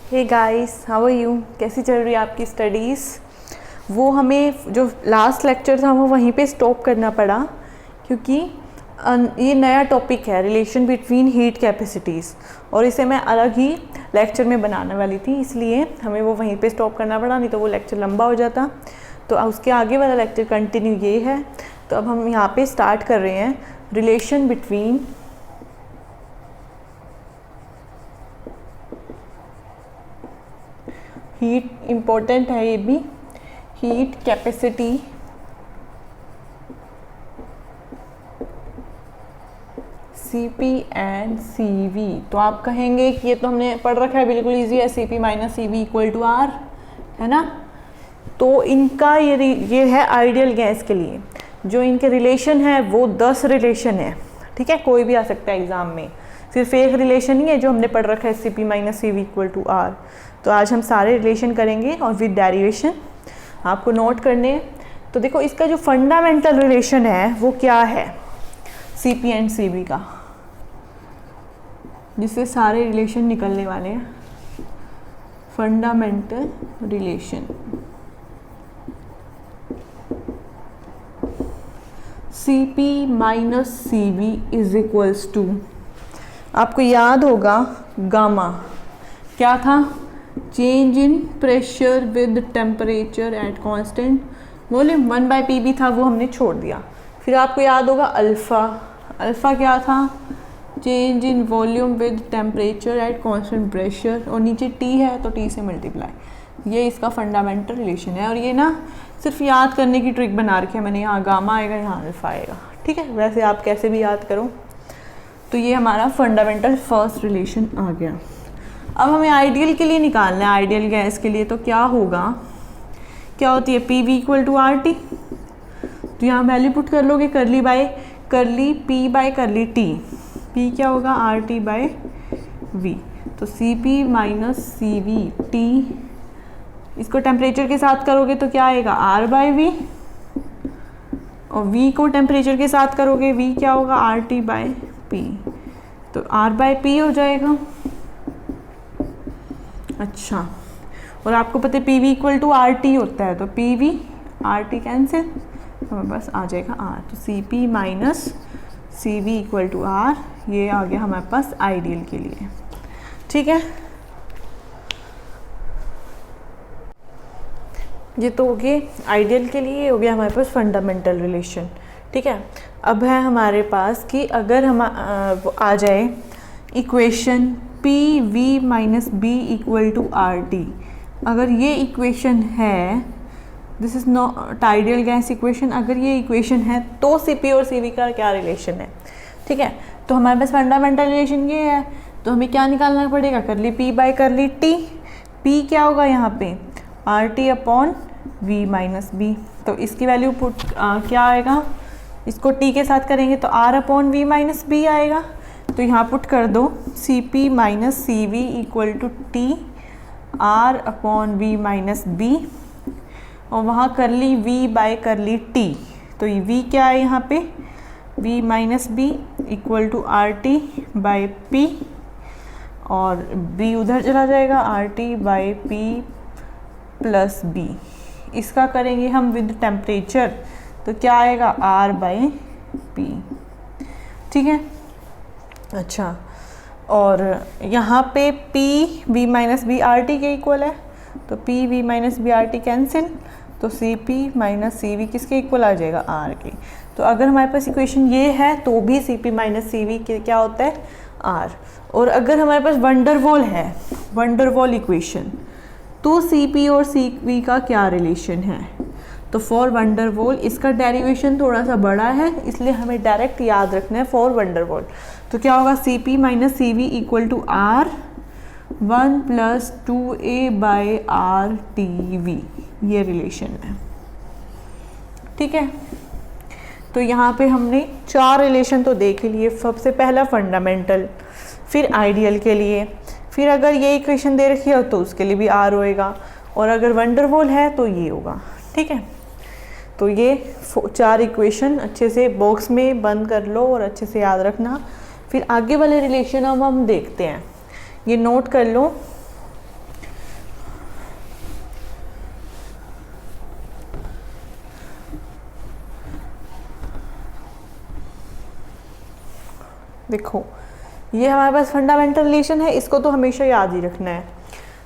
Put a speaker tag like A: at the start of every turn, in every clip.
A: Hey guys, how are you? कैसी चल रही है आपकी स्टडीज़? वो हमें जो लास्ट लेक्चर था वो वहीं पे स्टॉप करना पड़ा क्योंकि ये नया टॉपिक है, रिलेशन बिटवीन हीट कैपेसिटीज़, और इसे मैं अलग ही लेक्चर में बनाने वाली थी, इसलिए हमें वो वहीं पे स्टॉप करना पड़ा, नहीं तो वो लेक्चर लंबा हो जाता। तो उसके आगे वाला लेक्चर कंटिन्यू ये है। तो अब हम यहाँ पे स्टार्ट कर रहे हैं रिलेशन बिटवीन हीट, इम्पोर्टेंट है ये भी, heat capacity Cp and Cv। तो आप कहेंगे कि ये तो हमने पढ़ रखा है, बिल्कुल इजी है, Cp minus Cv equal to R, है ना। तो इनका ये है आइडियल गैस के लिए, जो इनके रिलेशन है वो 10 रिलेशन है, ठीक है। कोई भी आ सकता है एग्जाम में, सिर्फ एक रिलेशन ही है जो हमने पढ़ रखा है, Cp minus Cv equal to R। तो आज हम सारे रिलेशन करेंगे और विद डेरिवेशन आपको नोट करने हैं। तो देखो, इसका जो फंडामेंटल रिलेशन है वो क्या है Cp एंड Cv का, जिससे सारे रिलेशन निकलने वाले हैं। Fundamental relation Cp minus Cv is equals to, आपको याद होगा गामा क्या था, change in pressure with temperature at constant volume, 1/p भी था, वो हमने छोड़ दिया। फिर आपको याद होगा अल्फ़ा, अल्फ़ा क्या था, change in volume with temperature at constant pressure, और नीचे t है तो t से मल्टीप्लाई। ये इसका फंडामेंटल रिलेशन है, और ये ना सिर्फ याद करने की ट्रिक बना रखी है मैंने, यहाँ गामा आएगा, यहाँ अल्फ़ा आएगा, ठीक है। वैसे आप कैसे भी याद करो। तो ये हमारा फंडामेंटल फर्स्ट रिलेशन आ गया। अब हमें आइडियल के लिए निकालना है, आइडियल गैस के लिए। तो क्या होगा, क्या होती है, P V equal to R T. तो यहाँ वैल्यू पुट कर लोगे, curly by curly P by curly T, P क्या होगा, आर टी बाय वी। तो C P minus C V T, इसको टेम्परेचर के साथ करोगे तो क्या आएगा, आर बाय वी, और वी को टेम्परेचर के साथ करोगे, वी क्या होगा, आर टी बाय पी। तो आर बाय पी हो जाएगा। अच्छा, और आपको पता है P V equal to R T होता है, तो P V R T cancel, हमें बस आ जाएगा आर। तो C P minus C V equal to R, ये आ गया हमारे पास आइडियल के लिए, ठीक है। ये तो हो गए आइडियल के लिए, हो गया हमारे पास फंडामेंटल रिलेशन, ठीक है। अब है हमारे पास कि अगर हम आ जाए equation P V minus B equal to R T, अगर ये इक्वेशन है, this is not ideal gas equation, अगर ये इक्वेशन है तो सी पी और सी वी का क्या रिलेशन है, ठीक है। तो हमारे पास फंडामेंटल रिलेशन ये है, तो हमें क्या निकालना पड़ेगा, curly P by curly T. P क्या होगा यहाँ पे, R T upon V minus B. तो इसकी वैल्यू पुट क्या आएगा, इसको टी के साथ करेंगे तो R upon V minus B आएगा। तो यहाँ पुट कर दो C P minus C V equal to T R upon V minus B, और वहाँ करली वी बाय करली टी। तो ये वी क्या है यहाँ पे, V minus B equal to R T by P, और बी उधर चला जाएगा, R T by P plus B. इसका करेंगे हम विद टेम्परेचर, तो क्या आएगा, आर बाय पी, ठीक है। अच्छा, और यहाँ पे P V minus B R T के इक्वल है, तो P V minus B R T cancel, तो C P minus C V किसके इक्वल आ जाएगा, आर के। तो अगर हमारे पास इक्वेशन ये है तो भी C P minus C V क्या होता है, आर। और अगर हमारे पास वंडरवॉल है, वंडरवॉल इक्वेशन, तो सी पी और सी वी का क्या रिलेशन है। तो फॉर वंडरवॉल इसका डेरिवेशन थोड़ा सा बड़ा है, इसलिए हमें डायरेक्ट याद रखना है फॉर वंडरवॉल। तो क्या होगा, C P minus C V equal to R 1 plus 2a by R T V, ये रिलेशन है, ठीक है। तो यहाँ पे हमने 4 रिलेशन तो देख लिए। सबसे पहला फंडामेंटल, फिर आइडियल के लिए, फिर अगर ये इक्वेशन दे रखी है तो उसके लिए भी आर होएगा, और अगर वंडरवॉल है तो ये होगा, ठीक है। तो ये 4 इक्वेशन अच्छे से बॉक्स में बंद कर लो और अच्छे से याद रखना। फिर आगे वाले रिलेशन अब हम देखते हैं, ये नोट कर लो। देखो ये हमारे पास फंडामेंटल रिलेशन है, इसको तो हमेशा याद ही रखना है।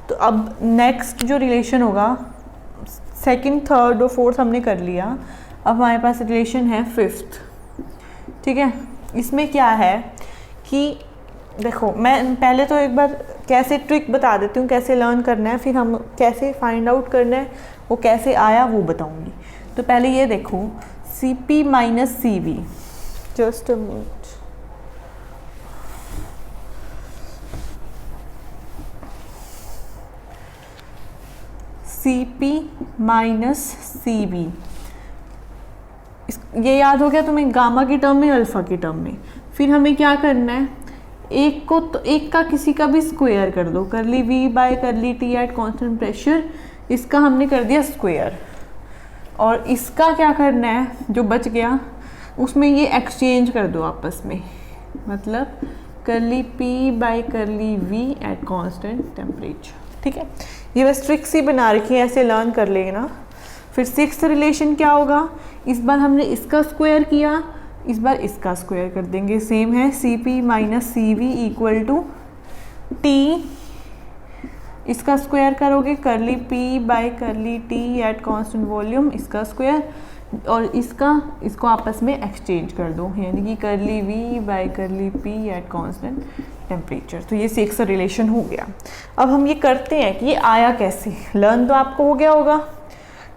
A: तो अब नेक्स्ट जो रिलेशन होगा, सेकंड, थर्ड और फोर्थ हमने कर लिया, अब हमारे पास रिलेशन है फिफ्थ। ठीक है, इसमें क्या है कि देखो मैं पहले तो एक बार कैसे ट्रिक बता देती हूँ, कैसे लर्न करना है, फिर हम कैसे फाइंड आउट करना है, वो कैसे आया वो बताऊँगी। तो पहले ये देखो C P minus C V, just a minute, C P minus C V, ये याद हो गया तुम्हें, गामा की टर्म में, अल्फ़ा की टर्म में। फिर हमें क्या करना है, एक को तो एक का किसी का भी स्क्वायर कर दो, curly V by curly T at constant pressure, इसका हमने कर दिया स्क्वायर। और इसका क्या करना है, जो बच गया उसमें ये एक्सचेंज कर दो आपस में, मतलब curly P by curly V at constant temperature. ठीक है, ये बस ट्रिक सी बना रखी है, ऐसे लर्न कर लेना। फिर सिक्स्थ रिलेशन क्या होगा, इस बार हमने इसका स्क्वायर किया, इस बार इसका स्क्वायर कर देंगे, सेम है, C P minus C V equal to T, इसका स्क्वायर करोगे curly P by curly T at constant volume, इसका स्क्वायर, और इसको आपस में एक्सचेंज कर दो, यानी कि curly V by curly P at constant temperature. तो ये सिक्स रिलेशन हो गया। अब हम ये करते हैं कि ये आया कैसे, लर्न तो आपको हो गया होगा।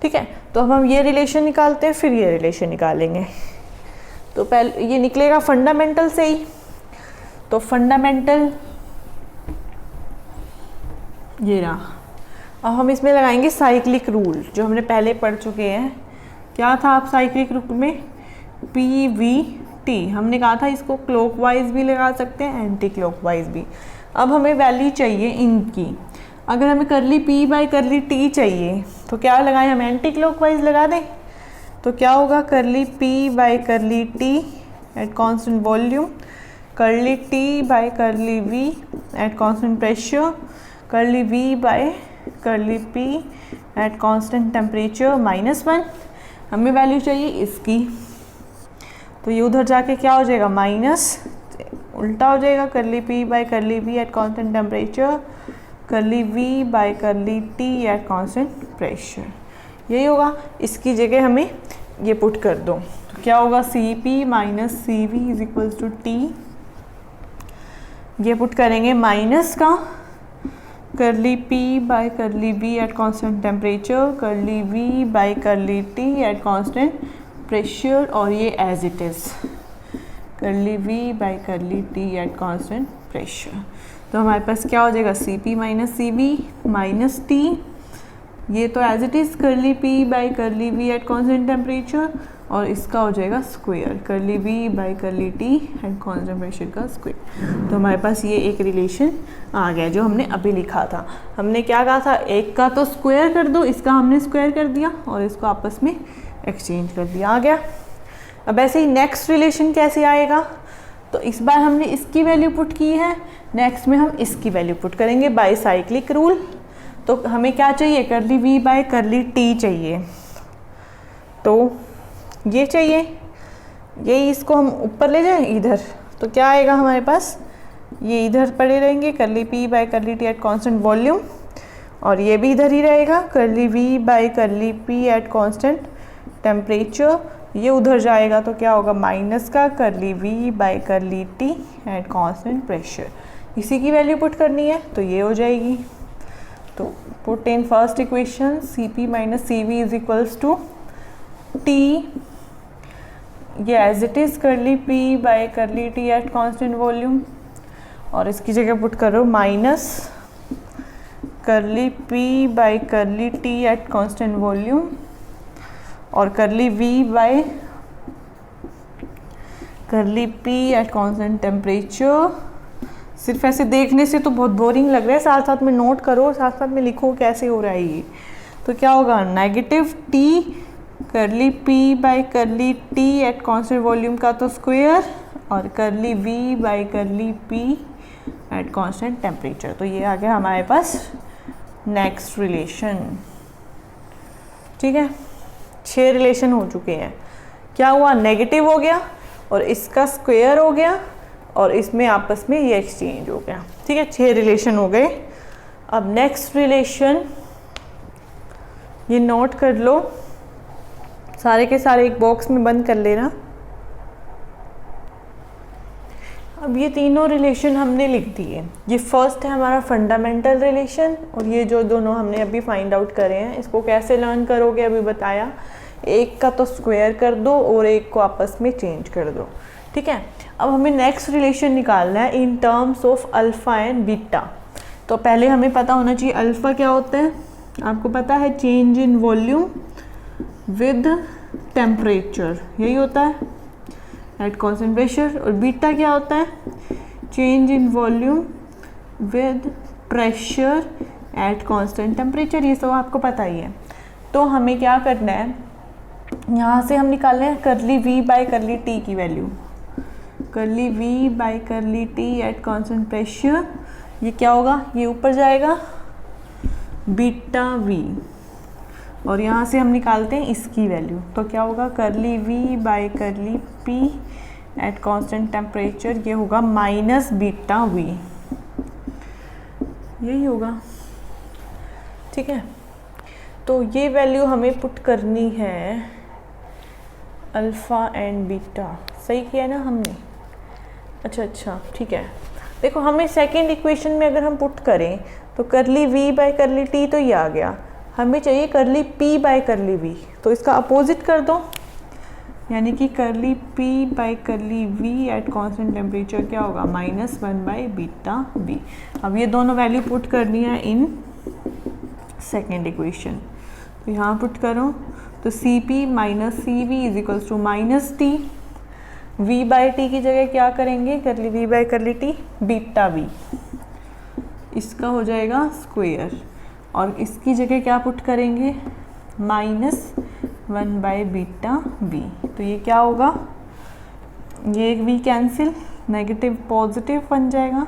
A: ठीक है, तो अब हम ये रिलेशन निकालते हैं, फिर ये रिलेशन निकालेंगे। तो पहले ये निकलेगा फंडामेंटल से ही, तो फंडामेंटल ये रहा। अब हम इसमें लगाएंगे साइक्लिक रूल, जो हमने पहले पढ़ चुके हैं। क्या था आप साइक्लिक रूल में, पी वी टी, हमने कहा था इसको क्लॉकवाइज भी लगा सकते हैं, एंटी क्लॉकवाइज भी। अब हमें वैल्यू चाहिए इनकी, अगर हमें करली पी बाय करली टी चाहिए तो क्या लगाएं, हम एंटी क्लॉकवाइज लगा दें। तो क्या होगा, curly P by curly T at constant volume, curly T by curly V at constant pressure, curly V by curly P at constant temperature -1। हमें वैल्यू चाहिए इसकी, तो ये उधर जाके क्या हो जाएगा, माइनस, उल्टा हो जाएगा, curly P by curly V at constant temperature, curly V by curly T at constant pressure, यही होगा। इसकी जगह हमें ये पुट कर दो, तो क्या होगा, C P minus C V is equals to T, ये पुट करेंगे माइनस का curly P by curly V at constant temperature, curly V by curly T at constant pressure, और ये as it is curly V by curly T at constant pressure. तो हमारे पास क्या हो जाएगा, C P minus C V minus T, ये तो as it is curly P by curly V at constant temperature, और इसका हो जाएगा square, curly V by curly T at constant pressure का स्क्वायर। तो हमारे पास ये एक रिलेशन आ गया जो हमने अभी लिखा था। हमने क्या कहा था, एक का तो स्क्वायर कर दो, इसका हमने स्क्वायर कर दिया और इसको आपस में एक्सचेंज कर दिया, आ गया। अब ऐसे ही नेक्स्ट रिलेशन कैसे आएगा, तो इस बार हमने इसकी वैल्यू पुट की है, नेक्स्ट में हम इसकी वैल्यू पुट करेंगे बाय साइक्लिक रूल। तो हमें क्या चाहिए, करली वी बाय करली टी चाहिए, तो ये चाहिए, यही इसको हम ऊपर ले जाएं इधर, तो क्या आएगा हमारे पास, ये इधर पड़े रहेंगे, curly P by curly T at constant volume, और ये भी इधर ही रहेगा, curly V by curly P at constant temperature, ये उधर जाएगा, तो क्या होगा, माइनस का curly V by curly T at constant pressure, इसी की वैल्यू पुट करनी है, तो ये हो जाएगी। तो put in first equation, C P minus C V is equals to T, ये as it is curly P by curly T at constant volume, और इसकी जगह पुट करो minus curly P by curly T at constant volume, और curly V by curly P at constant temperature. सिर्फ ऐसे देखने से तो बहुत बोरिंग लग रहा है, साथ साथ में नोट करो, साथ साथ में लिखो कैसे हो रहा है ये। तो क्या होगा, negative T curly P by curly T at constant volume का तो स्क्वायर, और curly V by curly P at constant temperature. तो ये आ गया हमारे पास नेक्स्ट रिलेशन। ठीक है, 6 रिलेशन हो चुके हैं। क्या हुआ, नेगेटिव हो गया और इसका स्क्वायर हो गया और इसमें आपस में ये एक्सचेंज हो गया। ठीक है, 6 रिलेशन हो गए। अब नेक्स्ट रिलेशन, ये नोट कर लो, सारे के सारे एक बॉक्स में बंद कर लेना। अब ये तीनों रिलेशन हमने लिख दिए। ये फर्स्ट है हमारा फंडामेंटल रिलेशन, और ये जो दोनों हमने अभी फाइंड आउट करे हैं, इसको कैसे लर्न करोगे अभी बताया। एक का तो स्क्वायर कर दो और एक को आपस में चेंज कर दो। ठीक है, अब हमें नेक्स्ट रिलेशन निकालना है in terms of alpha and beta. तो पहले हमें पता होना चाहिए अल्फ़ा क्या होता है। आपको पता है change in volume with temperature, यही होता है एट कांस्टेंट प्रेशर। और बीटा क्या होता है, change in volume with pressure at constant temperature. ये सब आपको पता ही है। तो हमें क्या करना है, यहाँ से हम निकालना है curly V by curly T की value. Curly V by curly T at constant pressure, ये क्या होगा, ये ऊपर जाएगा बीटा वी, और यहाँ से हम निकालते हैं इसकी वैल्यू। तो क्या होगा, curly V by curly P at constant temperature, ये होगा माइनस बीटा वी, यही होगा। ठीक है, तो ये वैल्यू हमें पुट करनी है अल्फ़ा एंड बीटा। सही किया ना हमने। अच्छा, ठीक है। देखो हमें सेकेंड इक्वेशन में अगर हम पुट करें तो करली वी बाई करली टी तो ये आ गया, हमें चाहिए करली पी बाई करली वी, तो इसका अपोजिट कर दो, यानी कि curly P by curly V at constant temperature क्या होगा, -1 बाई बीटा वी। अब ये दोनों वैल्यू पुट करनी है इन सेकेंड इक्वेशन। तो यहाँ पुट करो तो C P minus C V is equals to minus T, V by T की जगह क्या करेंगे, curly V by curly T beta V, इसका हो जाएगा स्क्वायर, और इसकी जगह क्या पुट करेंगे, -1 बाई बीटा वी। तो ये क्या होगा, ये वी कैंसिल, नेगेटिव पॉजिटिव बन जाएगा,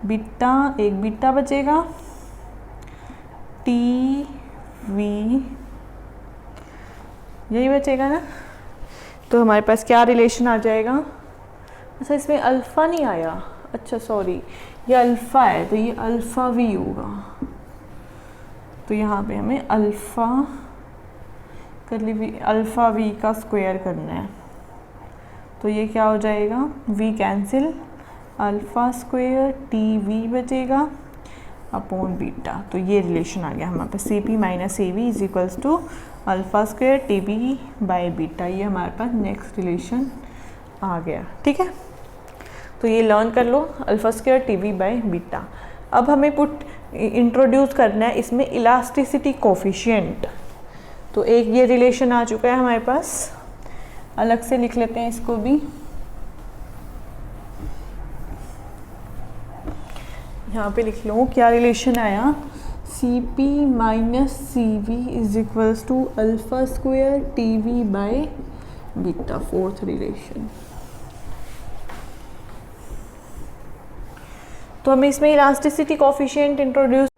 A: बीटा एक बीटा बचेगा, टी वी यही बचेगा ना। तो हमारे पास क्या रिलेशन आ जाएगा। अच्छा, इसमें अल्फ़ा नहीं आया, अच्छा सॉरी, ये अल्फ़ा है तो ये अल्फ़ा वी होगा। तो यहाँ पे हमें alpha curly V alpha V का स्क्वायर करना है। तो ये क्या हो जाएगा, V cancel, alpha square T V बचेगा अपॉन बीटा। तो ये रिलेशन आ गया हमारे पास, C P minus C V is equals to alpha square T B by beta. ये हमारे पास नेक्स्ट रिलेशन आ गया। ठीक है, तो ये लर्न कर लो, alpha square T B by beta. अब हमें पुट इंट्रोड्यूस करना है इसमें इलास्टिसिटी कोफिशिएंट। तो एक ये रिलेशन आ चुका है हमारे पास, अलग से लिख लेते हैं इसको भी। यहाँ पे लिख लो क्या रिलेशन आया, C P minus C V is equals to alpha square T V by beta, fourth relation. तो हमें इसमें इलास्टिसिटी कोफिशिएंट इंट्रोड्यूस,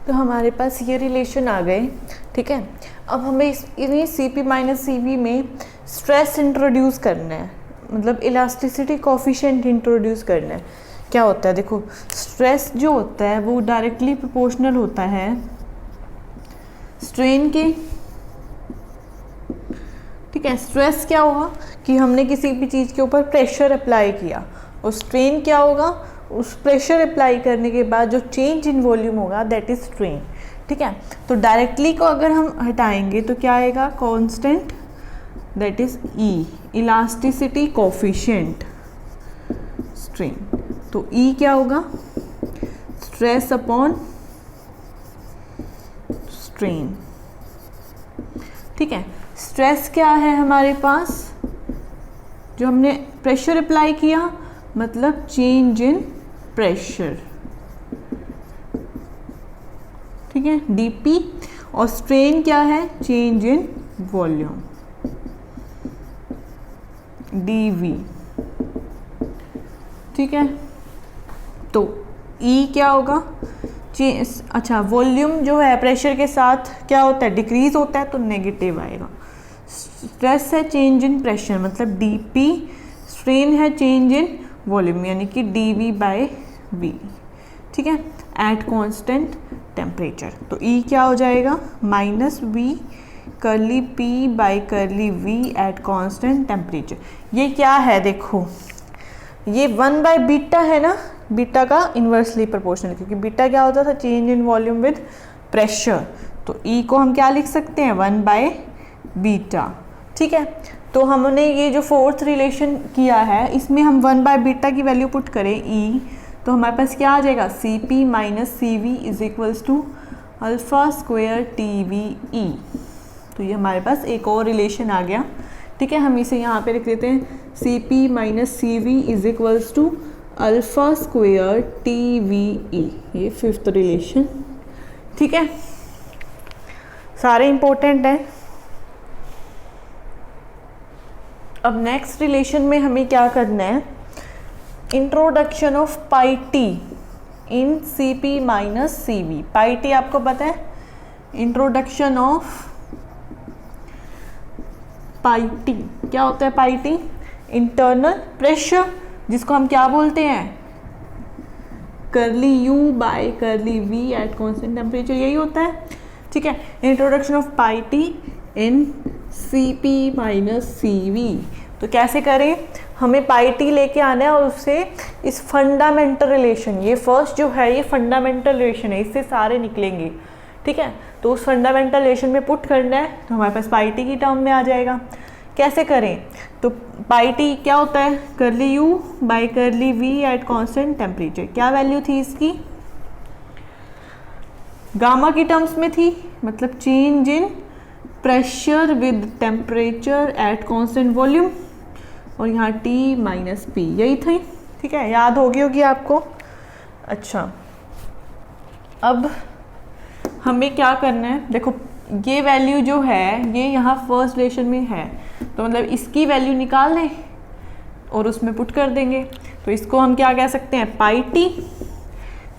A: तो हमारे पास ये रिलेशन आ गए। ठीक है, अब हमें इन्हीं C P minus C V में स्ट्रेस इंट्रोड्यूस करना है, मतलब इलास्टिसिटी कोफिशिएंट इंट्रोड्यूस करना है। क्या होता है, देखो स्ट्रेस जो होता है वो डायरेक्टली प्रोपोर्शनल होता है स्ट्रेन के। ठीक है, स्ट्रेस क्या होगा कि हमने किसी भी चीज़ के ऊपर प्रेशर अप्लाई किया, और स्ट्रेन क्या होगा, उस प्रेशर अप्लाई करने के बाद जो चेंज इन वॉल्यूम होगा दैट इज स्ट्रेन। ठीक है, तो डायरेक्टली को अगर हम हटाएंगे तो क्या आएगा, constant that is E, elasticity coefficient strain. तो ई क्या होगा, स्ट्रेस अपॉन स्ट्रेन। ठीक है, स्ट्रेस क्या है हमारे पास, जो हमने प्रेशर अप्लाई किया मतलब चेंज इन प्रेशर। ठीक है, डीपी, और स्ट्रेन क्या है, चेंज इन वॉल्यूम, डीवी। ठीक है, तो ई क्या होगा, अच्छा वॉल्यूम जो है प्रेशर के साथ क्या होता है, डिक्रीज होता है तो नेगेटिव आएगा। स्ट्रेस है चेंज इन प्रेशर मतलब डीपी, स्ट्रेन है चेंज इन वॉल्यूम, यानी कि dV/V, ठीक है, एट कांस्टेंट टेम्परेचर। तो E क्या हो जाएगा, -V करली P/V एट कांस्टेंट टेम्परेचर। ये क्या है, देखो ये 1/बीटा है ना, बीटा का इन्वर्सली प्रोपोर्शनल, क्योंकि बीटा क्या होता था, change in volume with pressure. तो E को हम क्या लिख सकते हैं, 1/बीटा, ठीक है। तो हमने ये जो फोर्थ रिलेशन किया है, इसमें हम 1/बीटा की वैल्यू पुट करें E, तो हमारे पास क्या आ जाएगा, Cp - Cv is equals to α² TVE। तो ये हमारे पास एक और रिलेशन आ गया, ठीक है। हम इसे यहाँ पे लिख देते हैं, Cp - Cv is equals to α² TVE, ये फिफ्थ रिलेशन, ठीक है। सारे इंपॉर्टेंट हैं। अब नेक्स्ट रिलेशन में हमें क्या करना है, introduction of pi T in Cp - Cv। Pi T आपको पता है, इंट्रोडक्शन ऑफ पाई टी, क्या होता है पाई टी, इंटरनल प्रेशर, जिसको हम क्या बोलते हैं, करली U/V एट कांस्टेंट टेम्परेचर, यही होता है, ठीक है। Introduction of pi T in Cp - Cv। तो कैसे करें, हमें पाई टी लेके आना है और उससे इस फंडामेंटल रिलेशन, ये फर्स्ट जो है ये फंडामेंटल रिलेशन है, इससे सारे निकलेंगे, ठीक है। तो उस फंडामेंटल रिलेशन में पुट करना है, तो हमारे पास पाई टी की टर्म में आ जाएगा। कैसे करें, तो पाई टी क्या होता है, करली U/V एट कांस्टेंट टेम्परेचर। क्या वैल्यू थी इसकी, गामा की टर्म्स में थी, मतलब change in pressure with temperature at constant volume, और यहाँ T - P यही थी, ठीक है, याद होगी आपको। अच्छा, अब हमें क्या करना है, देखो ये वैल्यू जो है ये यहाँ फर्स्ट रिलेशन में है, तो मतलब इसकी वैल्यू निकाल लें और उसमें पुट कर देंगे। तो इसको हम क्या कह सकते हैं, पाई टी।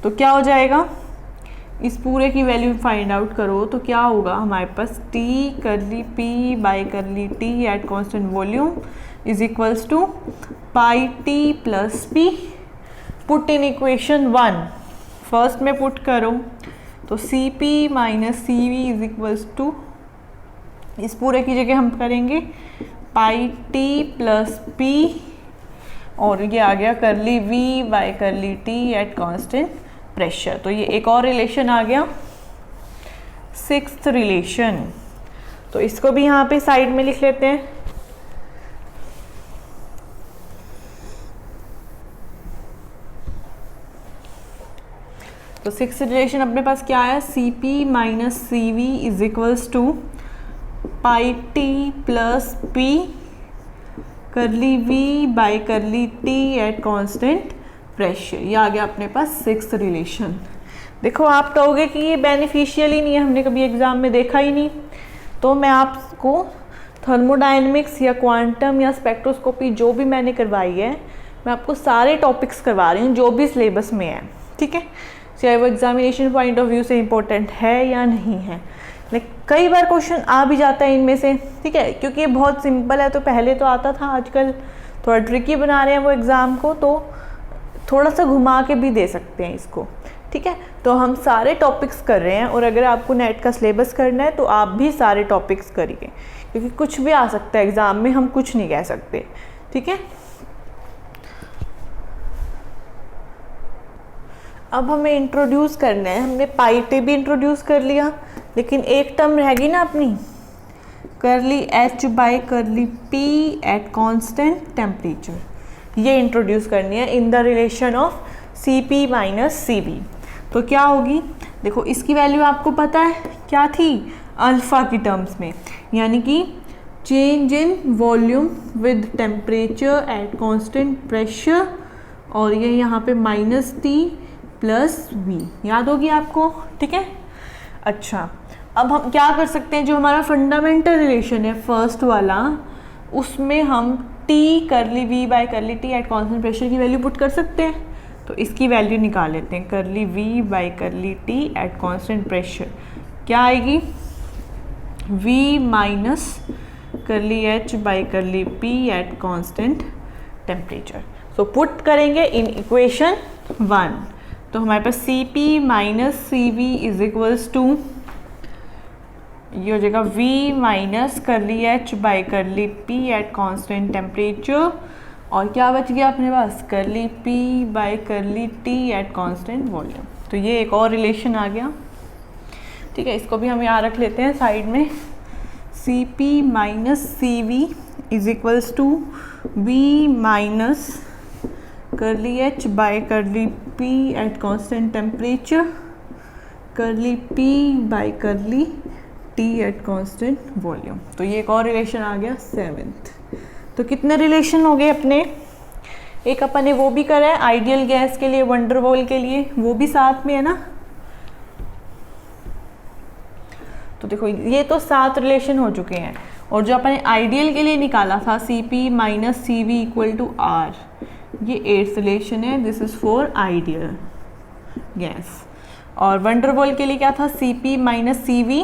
A: तो क्या हो जाएगा, इस पूरे की वैल्यू फाइंड आउट करो तो क्या होगा हमारे पास, T करली P/करली T at constant volume is equals to pi T plus P। Put in equation 1, first में पुट करो तो Cp - Cv is equals to, इस पूरे की जगह हम करेंगे पाई टी प्लस P, और ये आ गया करली V/करली T एट कांस्टेंट प्रेशर। तो ये एक और रिलेशन आ गया, सिक्स्थ रिलेशन। तो इसको भी यहाँ पे साइड में लिख लेते हैं। तो सिक्स्थ रिलेशन अपने पास क्या है, Cp - Cv is equals to pi T plus P curly V/करली T एट कांस्टेंट प्रेशर। ये आ गया अपने पास सिक्स्थ रिलेशन। देखो आप कहोगे कि ये बेनिफिशियल ही नहीं है, हमने कभी एग्जाम में देखा ही नहीं, तो मैं आपको थर्मोडायनेमिक्स या क्वांटम या स्पेक्ट्रोस्कोपी जो भी मैंने करवाई है, मैं आपको सारे टॉपिक्स करवा रही हूँ जो भी सिलेबस में है, ठीक है, चाहे वो एग्जामिनेशन पॉइंट ऑफ व्यू से इम्पोर्टेंट है या नहीं है। लेकिन कई बार क्वेश्चन आ भी जाता है इनमें से, ठीक है, क्योंकि ये बहुत सिंपल है। तो पहले तो आता था, आजकल थोड़ा ट्रिकी बना रहे हैं वो एग्ज़ाम को, तो थोड़ा सा घुमा के भी दे सकते हैं इसको, ठीक है। तो हम सारे टॉपिक्स कर रहे हैं, और अगर आपको नेट का सिलेबस करना है तो आप भी सारे टॉपिक्स करिए, क्योंकि कुछ भी आ सकता है एग्ज़ाम में, हम कुछ नहीं कह सकते, ठीक है। अब हमें इंट्रोड्यूस करना है, हमने पाई टी भी इंट्रोड्यूस कर लिया, लेकिन एक टर्म रहेगी ना अपनी, करली H/करली P एट कांस्टेंट टेम्परेचर, ये इंट्रोड्यूस करनी है in the relation of Cp - Cv। तो क्या होगी, देखो इसकी वैल्यू आपको पता है क्या थी, अल्फ़ा की टर्म्स में, यानी कि change in volume with temperature at constant pressure, और ये यहाँ पे -T प्लस V, याद होगी आपको, ठीक है। अच्छा, अब हम क्या कर सकते हैं, जो हमारा फंडामेंटल रिलेशन है फर्स्ट वाला, उसमें हम T करली V/करली T एट कांस्टेंट प्रेशर की वैल्यू पुट कर सकते हैं। तो इसकी वैल्यू निकाल लेते हैं, करली V/करली T एट कांस्टेंट प्रेशर क्या आएगी, V माइनस करली H/करली P at constant temperature. So put करेंगे इन इक्वेशन 1, तो हमारे पास C P minus C V is equals to, ये हो जाएगा V minus curly H by curly P at constant temperature, और क्या बच गया अपने पास, curly P by curly T at constant volume. तो ये एक और रिलेशन आ गया, ठीक है, इसको भी हम यहाँ रख लेते हैं साइड में। C P minus C V is equals to V minus curly H by curly P at constant temperature, curly P by curly T at constant volume. तो ये एक और रिलेशन आ गया 7th। तो कितने रिलेशन हो गए अपने, एक अपन ने वो भी करा है आइडियल गैस के लिए, वंडरवॉल के लिए, वो भी साथ में है ना। तो देखो ये तो 7 रिलेशन हो चुके हैं, और जो अपन ने आइडियल के लिए निकाला था C P minus C V equal to R, ये 8th रिलेशन है, this is for ideal gas. और वंडरवॉल के लिए क्या था, C P minus C V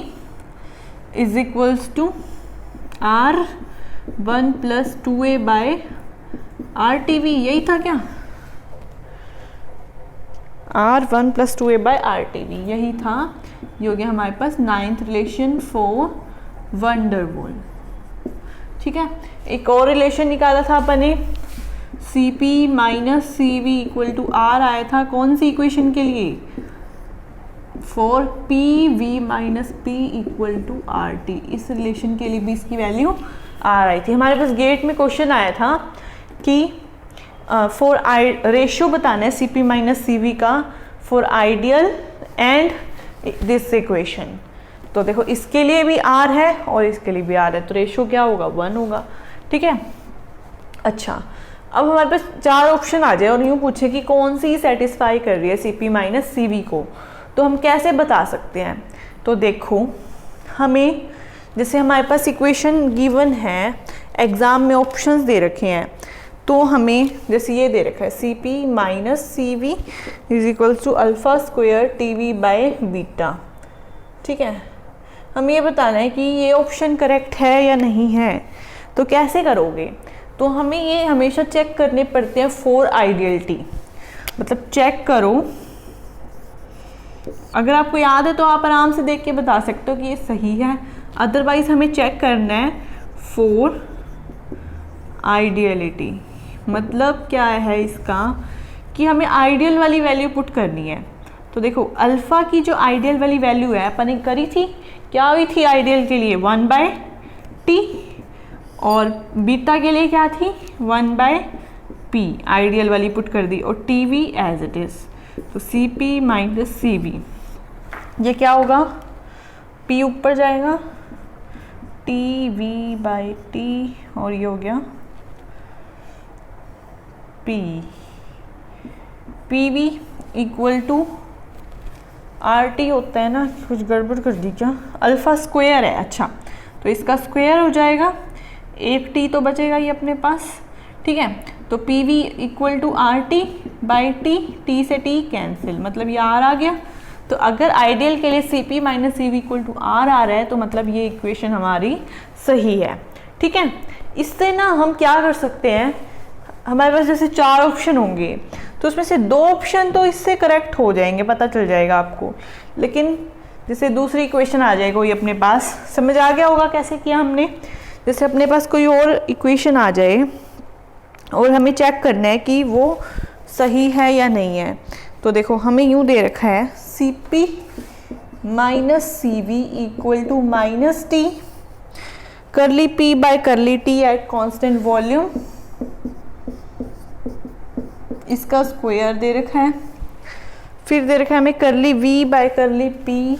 A: is equals to R 1 plus 2a by R T V, यही था क्या, R 1 plus 2a by R T V, यही था। ये हो गया हमारे पास 9th रिलेशन फॉर वंडरवॉल, ठीक है। एक और रिलेशन निकाला था अपन ने, C P minus C V equal to R आया था, कौन सी इक्वेशन के लिए, for P V minus P equal to R T, इस रिलेशन के लिए भी इसकी वैल्यू आर आई थी। हमारे पास गेट में क्वेश्चन आया था कि फॉर रेशियो बताना है C P minus C V का for ideal and this equation. तो देखो इसके लिए भी आर है और इसके लिए भी आर है, तो रेशियो क्या होगा, 1 होगा, ठीक है। अच्छा, अब हमारे पास 4 ऑप्शन आ जाए और यूँ पूछे कि कौन सी सेटिस्फाई कर रही है C P minus C V को, तो हम कैसे बता सकते हैं। तो देखो हमें, जैसे हमारे पास इक्वेशन गिवन है, एग्ज़ाम में ऑप्शंस दे रखे हैं, तो हमें जैसे ये दे रखा है C P minus C V is equals to alpha square T V by beta, ठीक है। हमें ये बताना है कि ये ऑप्शन करेक्ट है या नहीं है, तो कैसे करोगे, तो हमें ये हमेशा चेक करने पड़ते हैं फॉर आइडियलिटी, मतलब चेक करो, अगर आपको याद है तो आप आराम से देख के बता सकते हो कि ये सही है, अदरवाइज हमें चेक करना है फॉर आइडियलिटी। मतलब क्या है इसका, कि हमें आइडियल वाली वैल्यू पुट करनी है। तो देखो अल्फ़ा की जो आइडियल वाली वैल्यू है अपन ने करी थी, क्या हुई थी आइडियल के लिए 1/t, और बीटा के लिए क्या थी 1/p, आइडियल वाली पुट कर दी, और T V as it is. तो C P minus C V, ये क्या होगा, p ऊपर जाएगा, टी वी बाई टी, और ये हो गया p, P V equal to R T होता है ना, कुछ गड़बड़ कर दी क्या, अल्फ़ा स्क्वायर है, अच्छा तो इसका स्क्वायर हो जाएगा, एक टी तो बचेगा ही अपने पास, ठीक है। तो P V equal to R T by T, T से टी कैंसिल, मतलब ये आर आ गया। तो अगर आइडियल के लिए C P minus C V equal to R आ रहा है, तो मतलब ये इक्वेशन हमारी सही है, ठीक है। इससे ना हम क्या कर सकते हैं, हमारे पास जैसे 4 ऑप्शन होंगे, तो उसमें से 2 ऑप्शन तो इससे करेक्ट हो जाएंगे, पता चल जाएगा आपको, लेकिन जैसे दूसरी इक्वेशन आ जाएगा कोई अपने पास, समझ आ गया होगा कैसे किया हमने। जैसे अपने पास कोई और इक्वेशन आ जाए और हमें चेक करना है कि वो सही है या नहीं है, तो देखो हमें यूँ दे रखा है C P minus C V equal to minus T curly P by curly T at constant volume, इसका स्क्वायर दे रखा है, फिर दे रखा है हमें curly V by curly P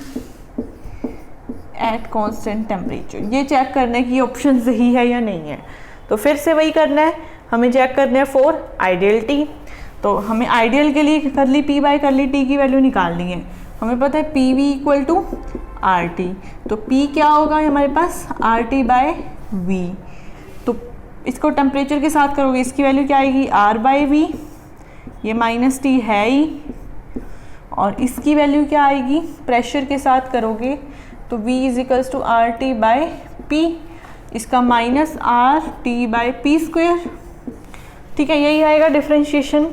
A: at constant temperature. ये चेक करना है कि ऑप्शन सही है या नहीं है, तो फिर से वही करना है, हमें चेक करना है फॉर आइडियलिटी। तो हमें आइडियल के लिए curly P by curly T की वैल्यू निकालनी है, हमें पता है P V equal to R T, तो पी क्या होगा हमारे पास आर टी बाय वी, तो इसको टेम्परेचर के साथ करोगे, इसकी वैल्यू क्या आएगी आर बाय वी, ये माइनस टी है ही, और इसकी वैल्यू क्या आएगी प्रेशर के साथ करोगे, तो V is equals to R T by P, इसका minus R T by P square, ठीक है, यही आएगा डिफरेंशिएशन।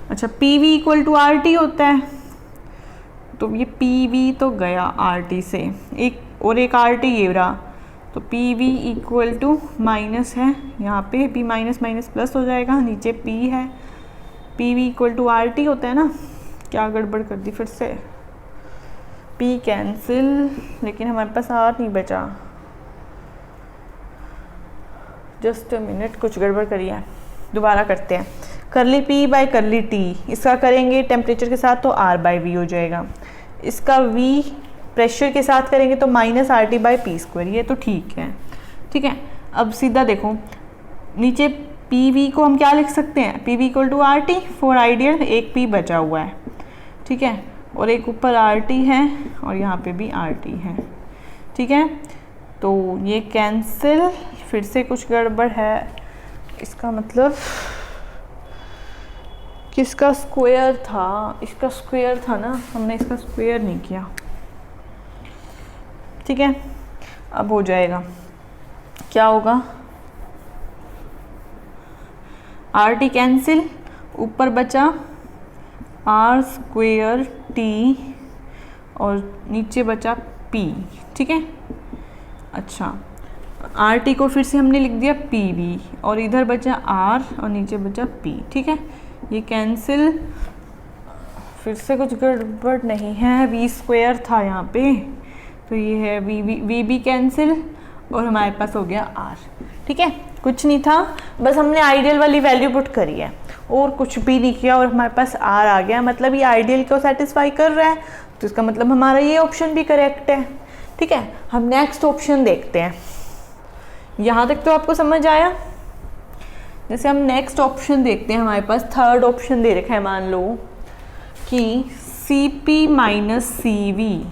A: अच्छा, P V equal to R T होता है, तो ये पी वी तो गया आर टी से, एक और एक आर टी ये रहा, तो P V equal to minus है, यहाँ पे पी माइनस माइनस प्लस हो जाएगा, नीचे पी है, P V equal to R T होता है ना। क्या गड़बड़ कर दी फिर से, पी कैंसिल, लेकिन हमारे पास आर नहीं बचा। जस्ट अ मिनट, कुछ गड़बड़ करी है, दोबारा करते हैं। करली पी बाय करली टी, इसका करेंगे टेम्परेचर के साथ तो आर बाई वी हो जाएगा, इसका वी प्रेशर के साथ करेंगे तो minus R T by P square, ये तो ठीक है। ठीक है, अब सीधा देखो नीचे पी वी को हम क्या लिख सकते हैं, P V equal to R T for ideal, एक पी बचा हुआ है, ठीक है, और एक ऊपर आर टी है और यहाँ पे भी आर टी है। ठीक है, तो ये कैंसिल, फिर से कुछ गड़बड़ है, इसका मतलब किसका स्क्वायर था, इसका स्क्वायर था ना, हमने इसका स्क्वायर नहीं किया। ठीक है, अब हो जाएगा, क्या होगा, आर टी कैंसिल, ऊपर बचा आर स्क्वायर टी और नीचे बचा पी। ठीक है, अच्छा आर टी को फिर से हमने लिख दिया पी वी और इधर बचा आर और नीचे बचा पी। ठीक है, ये कैंसिल, फिर से कुछ गड़बड़ नहीं है, वी स्क्वायर था यहाँ पे, तो ये है वी भी कैंसिल और हमारे पास हो गया आर। ठीक है, कुछ नहीं था, बस हमने आइडियल वाली वैल्यू पुट करी है और कुछ भी नहीं किया और हमारे पास आर आ गया, मतलब ये आइडियल को सेटिस्फाई कर रहा है, तो इसका मतलब हमारा ये ऑप्शन भी करेक्ट है। ठीक है, हम नेक्स्ट ऑप्शन देखते हैं। यहाँ तक तो आपको समझ आया। जैसे हम नेक्स्ट ऑप्शन देखते हैं, हमारे पास थर्ड ऑप्शन दे रखा है, मान लो कि C P minus C V,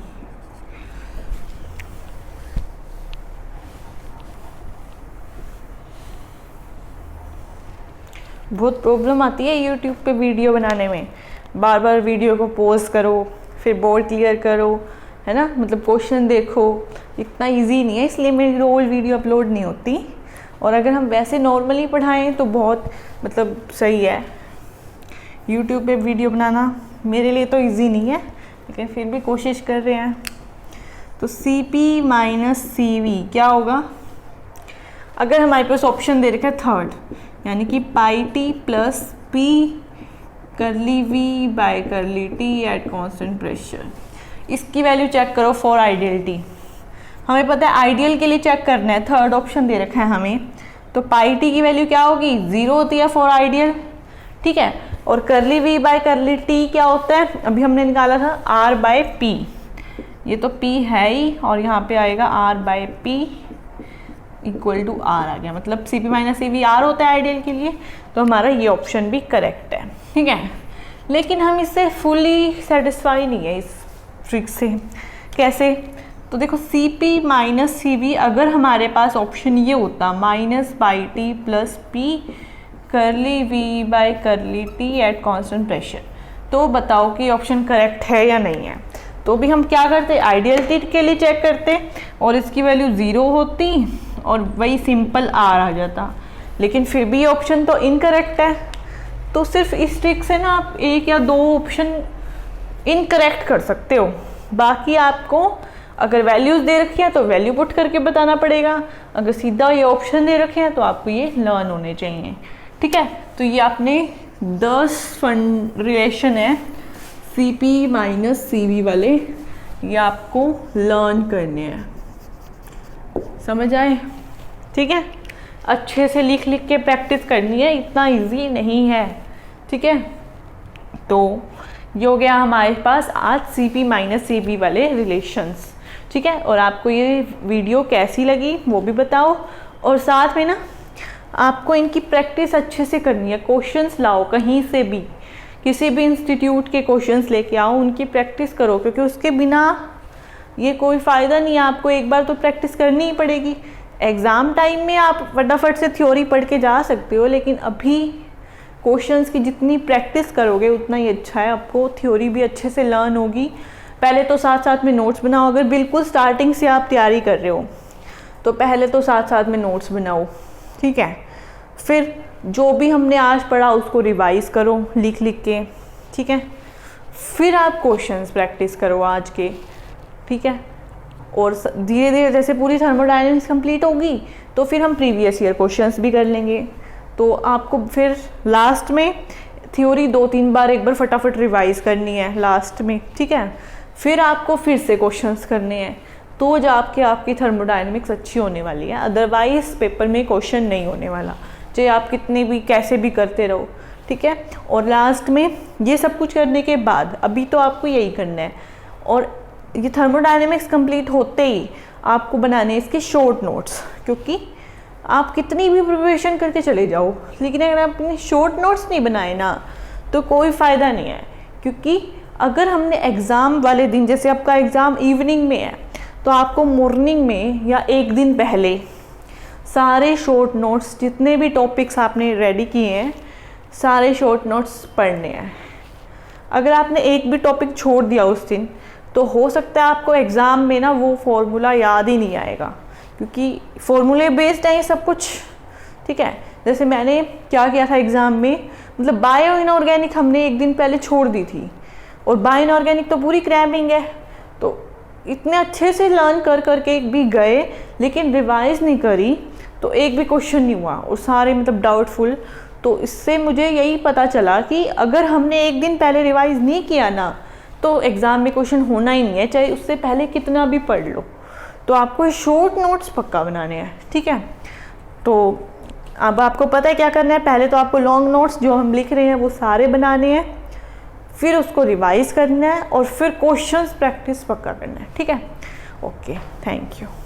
A: बहुत प्रॉब्लम आती है यूट्यूब पे वीडियो बनाने में, बार बार वीडियो को पॉज करो, फिर बोर्ड क्लियर करो, है ना, मतलब क्वेश्चन देखो, इतना इजी नहीं है, इसलिए मेरी रोज़ वीडियो अपलोड नहीं होती। और अगर हम वैसे नॉर्मली पढ़ाएं तो बहुत मतलब सही है। यूट्यूब पे वीडियो बनाना मेरे लिए तो इजी नहीं है, लेकिन फिर भी कोशिश कर रहे हैं। तो C P minus C V क्या होगा, अगर हमारे पास ऑप्शन दे रखा है थर्ड, यानी कि pi T plus P curly V by curly T at constant pressure, इसकी वैल्यू चेक करो फॉर आइडियल टी। हमें पता है आइडियल के लिए चेक करना है, थर्ड ऑप्शन दे रखा है हमें, तो पाई टी की वैल्यू क्या होगी, 0 होती है फॉर आइडियल। ठीक है, और curly V by curly T क्या होता है, अभी हमने निकाला था आर बाय पी, ये तो पी है ही, और यहाँ पे आएगा R by P equal to R आ गया, मतलब C P minus C V R होता है आइडियल के लिए, तो हमारा ये ऑप्शन भी करेक्ट है। ठीक है, लेकिन हम इससे फुली सेटिस्फाई नहीं है इस ट्रिक से। कैसे, तो देखो C P minus C V, अगर हमारे पास ऑप्शन ये होता minus by T plus P curly V by curly T at constant pressure, तो बताओ कि ऑप्शन करेक्ट है या नहीं है। तो भी हम क्या करते, आइडियल टी के लिए चेक करते और इसकी वैल्यू 0 होती और वही सिंपल आर आ जाता, लेकिन फिर भी ऑप्शन तो इनकरेक्ट है। तो सिर्फ इस ट्रिक से ना आप एक या दो ऑप्शन इनकरेक्ट कर सकते हो, बाकी आपको अगर वैल्यूज़ दे रखी है तो वैल्यू पुट करके बताना पड़ेगा, अगर सीधा ये ऑप्शन दे रखे हैं तो आपको ये लर्न होने चाहिए। ठीक है, तो ये आपने 10 फंड रिलेशन है C P minus C V वाले, ये आपको लर्न करने हैं, समझ आए। ठीक है, अच्छे से लिख लिख के प्रैक्टिस करनी है, इतना इजी नहीं है। ठीक है, तो ये हो गया हमारे पास आज C P minus C V वाले रिलेशंस। ठीक है, और आपको ये वीडियो कैसी लगी वो भी बताओ, और साथ में ना आपको इनकी प्रैक्टिस अच्छे से करनी है। क्वेश्चंस लाओ कहीं से भी, किसी भी इंस्टीट्यूट के क्वेश्चंस लेके आओ, उनकी प्रैक्टिस करो, क्योंकि उसके बिना ये कोई फ़ायदा नहीं है। आपको एक बार तो प्रैक्टिस करनी ही पड़ेगी। एग्ज़ाम टाइम में आप फटाफट से थ्योरी पढ़ के जा सकते हो, लेकिन अभी क्वेश्चंस की जितनी प्रैक्टिस करोगे उतना ही अच्छा है, आपको थ्योरी भी अच्छे से लर्न होगी। पहले तो साथ साथ में नोट्स बनाओ, अगर बिल्कुल स्टार्टिंग से आप तैयारी कर रहे हो तो पहले तो साथ साथ में नोट्स बनाओ। ठीक है, फिर जो भी हमने आज पढ़ा उसको रिवाइज़ करो लिख लिख के, ठीक है। फिर आप क्वेश्चंस प्रैक्टिस करो आज के, ठीक है। और धीरे धीरे जैसे पूरी थर्मोडायनेमिक्स कंप्लीट होगी तो फिर हम प्रीवियस ईयर क्वेश्चंस भी कर लेंगे। तो आपको फिर लास्ट में थ्योरी 2-3 बार एक बार फटाफट रिवाइज करनी है लास्ट में, ठीक है। फिर आपको फिर से क्वेश्चंस करने हैं, तो जो आपकी थर्मोडायनेमिक्स अच्छी होने वाली है। अदरवाइज पेपर में क्वेश्चन नहीं होने वाला, चाहे आप कितने भी कैसे भी करते रहो, ठीक है। और लास्ट में ये सब कुछ करने के बाद अभी तो आपको यही करना है, और ये थर्मोडायनेमिक्स कंप्लीट होते ही आपको बनाने इसके शॉर्ट नोट्स, क्योंकि आप कितनी भी प्रिपरेशन करके चले जाओ लेकिन अगर आपने शॉर्ट नोट्स नहीं बनाए ना तो कोई फ़ायदा नहीं है। क्योंकि अगर हमने एग्ज़ाम वाले दिन, जैसे आपका एग्ज़ाम इवनिंग में है, तो आपको मॉर्निंग में या एक दिन पहले सारे शॉर्ट नोट्स जितने भी टॉपिक्स आपने रेडी किए हैं सारे शॉर्ट नोट्स पढ़ने हैं। अगर आपने एक भी टॉपिक छोड़ दिया उस दिन तो हो सकता है आपको एग्ज़ाम में ना वो फॉर्मूला याद ही नहीं आएगा, क्योंकि फॉर्मूले बेस्ड है ये सब कुछ, ठीक है। जैसे मैंने क्या किया था एग्ज़ाम में, मतलब बायो इनऑर्गेनिक हमने एक दिन पहले छोड़ दी थी, और बायो इनऑर्गेनिक तो पूरी क्रैम्पिंग है, तो इतने अच्छे से लर्न कर करके भी गए लेकिन रिवाइज नहीं करी तो एक भी क्वेश्चन नहीं हुआ और सारे मतलब डाउटफुल। तो इससे मुझे यही पता चला कि अगर हमने एक दिन पहले रिवाइज नहीं किया ना तो एग्ज़ाम में क्वेश्चन होना ही नहीं है, चाहे उससे पहले कितना भी पढ़ लो। तो आपको शॉर्ट नोट्स पक्का बनाने हैं, ठीक है। तो अब आपको पता है क्या करना है, पहले तो आपको लॉन्ग नोट्स जो हम लिख रहे हैं वो सारे बनाने हैं, फिर उसको रिवाइज करना है और फिर क्वेश्चंस प्रैक्टिस पक्का करना है, ठीक है। Okay, thank you.